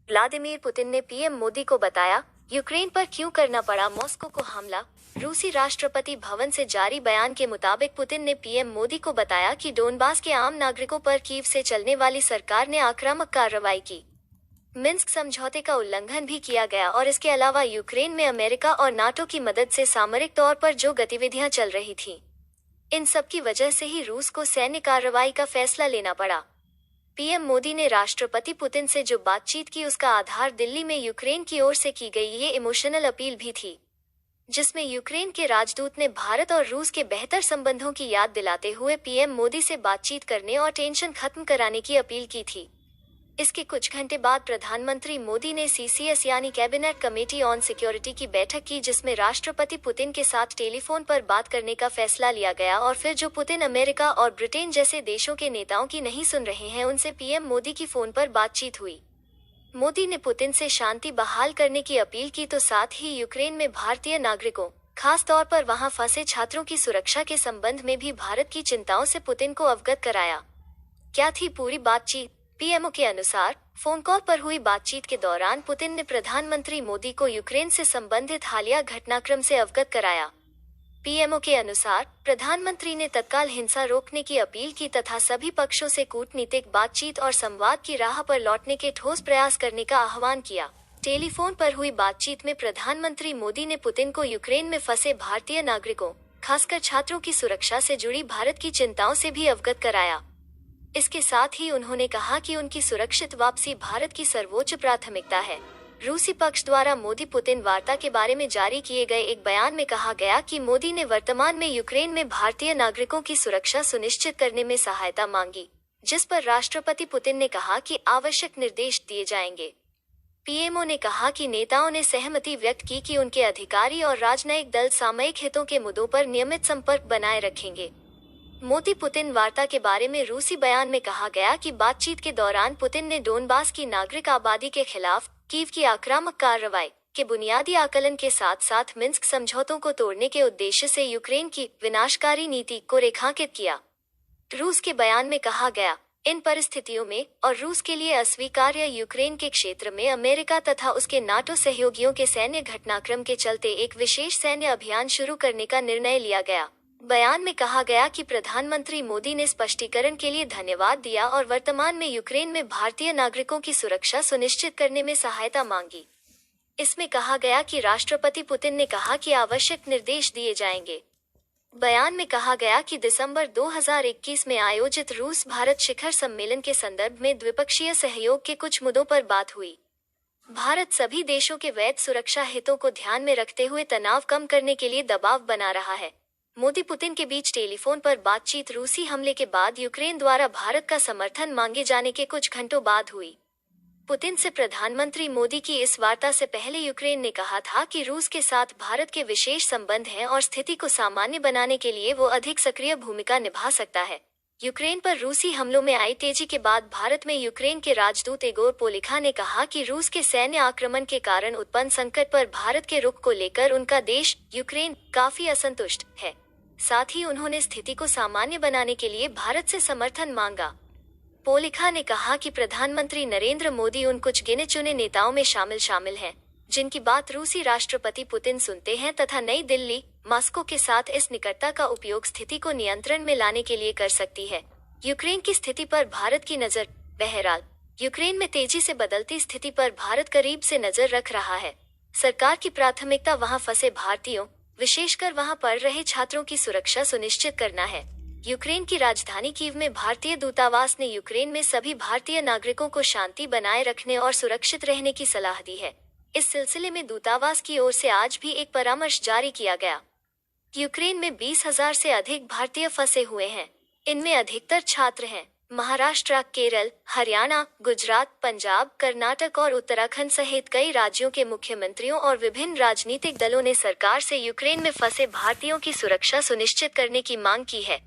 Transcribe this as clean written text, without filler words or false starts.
Vladimir Putin ने PM Modi को बताया, यूक्रेन पर क्यों करना पड़ा मॉस्को को हमला। रूसी राष्ट्रपति भवन से जारी बयान के मुताबिक पुतिन ने पीएम मोदी को बताया कि डोनबास के आम नागरिकों पर कीव से चलने वाली सरकार ने आक्रामक कार्रवाई की। मिन्स्क समझौते का उल्लंघन भी किया गया और इसके अलावा यूक्रेन में अमेरिका और नाटो की मदद से सामरिक तौर पर जो गतिविधियां चल रही थीं, इन सब की वजह से ही रूस को सैन्य कार्रवाई का फैसला लेना पड़ा। पीएम मोदी ने राष्ट्रपति पुतिन से जो बातचीत की उसका आधार दिल्ली में यूक्रेन की ओर से की गई ये इमोशनल अपील भी थी, जिसमें यूक्रेन के राजदूत ने भारत और रूस के बेहतर संबंधों की याद दिलाते हुए पीएम मोदी से बातचीत करने और टेंशन खत्म कराने की अपील की थी। इसके कुछ घंटे बाद प्रधानमंत्री मोदी ने सीसीएस यानी कैबिनेट कमेटी ऑन सिक्योरिटी की बैठक की, जिसमें राष्ट्रपति पुतिन के साथ टेलीफोन पर बात करने का फैसला लिया गया और फिर जो पुतिन अमेरिका और ब्रिटेन जैसे देशों के नेताओं की नहीं सुन रहे हैं उनसे पीएम मोदी की फोन पर बातचीत हुई। मोदी ने पुतिन से शांति बहाल करने की अपील की तो साथ ही यूक्रेन में भारतीय नागरिकों, खास तौर पर वहां फंसे छात्रों की सुरक्षा के संबंध में भी भारत की चिंताओं से पुतिन को अवगत कराया। क्या थी पूरी बातचीत? पीएमओ के अनुसार फोन कॉल पर हुई बातचीत के दौरान पुतिन ने प्रधानमंत्री मोदी को यूक्रेन से संबंधित हालिया घटनाक्रम से अवगत कराया। पीएमओ के अनुसार प्रधानमंत्री ने तत्काल हिंसा रोकने की अपील की तथा सभी पक्षों से कूटनीतिक बातचीत और संवाद की राह पर लौटने के ठोस प्रयास करने का आह्वान किया। टेलीफोन पर हुई बातचीत में प्रधानमंत्री मोदी ने पुतिन को यूक्रेन में फंसे भारतीय नागरिकों, खासकर छात्रों की सुरक्षा से जुड़ी भारत की चिंताओं से भी अवगत कराया। इसके साथ ही उन्होंने कहा कि उनकी सुरक्षित वापसी भारत की सर्वोच्च प्राथमिकता है। रूसी पक्ष द्वारा मोदी पुतिन वार्ता के बारे में जारी किए गए एक बयान में कहा गया कि मोदी ने वर्तमान में यूक्रेन में भारतीय नागरिकों की सुरक्षा सुनिश्चित करने में सहायता मांगी, जिस पर राष्ट्रपति पुतिन ने कहा कि आवश्यक निर्देश दिए जाएंगे। पीएमओ ने कहा कि नेताओं ने सहमति व्यक्त की कि उनके अधिकारी और राजनयिक दल सामयिक हितों के मुद्दों पर नियमित संपर्क बनाए रखेंगे। मोदी पुतिन वार्ता के बारे में रूसी बयान में कहा गया कि बातचीत के दौरान पुतिन ने डोनबास की नागरिक आबादी के खिलाफ कीव की आक्रामक कार्रवाई के बुनियादी आकलन के साथ साथ मिन्स्क समझौतों को तोड़ने के उद्देश्य से यूक्रेन की विनाशकारी नीति को रेखांकित किया। रूस के बयान में कहा गया, इन परिस्थितियों में और रूस के लिए अस्वीकार्य यूक्रेन के क्षेत्र में अमेरिका तथा उसके नाटो सहयोगियों के सैन्य घटनाक्रम के चलते एक विशेष सैन्य अभियान शुरू करने का निर्णय लिया गया। बयान में कहा गया कि प्रधानमंत्री मोदी ने स्पष्टीकरण के लिए धन्यवाद दिया और वर्तमान में यूक्रेन में भारतीय नागरिकों की सुरक्षा सुनिश्चित करने में सहायता मांगी। इसमें कहा गया कि राष्ट्रपति पुतिन ने कहा कि आवश्यक निर्देश दिए जाएंगे। बयान में कहा गया कि दिसंबर 2021 में आयोजित रूस भारत शिखर सम्मेलन के संदर्भ में द्विपक्षीय सहयोग के कुछ मुद्दों पर बात हुई। भारत सभी देशों के वैध सुरक्षा हितों को ध्यान में रखते हुए तनाव कम करने के लिए दबाव बना रहा है। मोदी पुतिन के बीच टेलीफोन पर बातचीत रूसी हमले के बाद यूक्रेन द्वारा भारत का समर्थन मांगे जाने के कुछ घंटों बाद हुई। पुतिन से प्रधानमंत्री मोदी की इस वार्ता से पहले यूक्रेन ने कहा था कि रूस के साथ भारत के विशेष संबंध हैं और स्थिति को सामान्य बनाने के लिए वो अधिक सक्रिय भूमिका निभा सकता है। यूक्रेन पर रूसी हमलों में आई तेजी के बाद भारत में यूक्रेन के राजदूत इगोर पोलिखा ने कहा कि रूस के सैन्य आक्रमण के कारण उत्पन्न संकट पर भारत के रुख को लेकर उनका देश यूक्रेन काफी असंतुष्ट है। साथ ही उन्होंने स्थिति को सामान्य बनाने के लिए भारत से समर्थन मांगा। पोलिखा ने कहा कि प्रधानमंत्री नरेंद्र मोदी उन कुछ गिने चुने नेताओं में शामिल हैं, जिनकी बात रूसी राष्ट्रपति पुतिन सुनते हैं तथा नई दिल्ली, मॉस्को के साथ इस निकटता का उपयोग स्थिति को नियंत्रण में लाने के लिए कर सकती है। यूक्रेन की स्थिति पर भारत की नजर। बहरहाल, यूक्रेन में तेजी से बदलती स्थिति पर भारत करीब से नजर रख रहा है। सरकार की प्राथमिकता वहां फंसे भारतीयों, विशेषकर वहां पढ़ रहे छात्रों की सुरक्षा सुनिश्चित करना है। यूक्रेन की राजधानी कीव में भारतीय दूतावास ने यूक्रेन में सभी भारतीय नागरिकों को शांति बनाए रखने और सुरक्षित रहने की सलाह दी है। इस सिलसिले में दूतावास की ओर से आज भी एक परामर्श जारी किया गया। यूक्रेन में 20,000 से अधिक भारतीय फंसे हुए हैं। इनमें अधिकतर छात्र हैं। महाराष्ट्र, केरल, हरियाणा, गुजरात, पंजाब, कर्नाटक और उत्तराखंड सहित कई राज्यों के मुख्यमंत्रियों और विभिन्न राजनीतिक दलों ने सरकार से यूक्रेन में फंसे भारतीयों की सुरक्षा सुनिश्चित करने की मांग की है।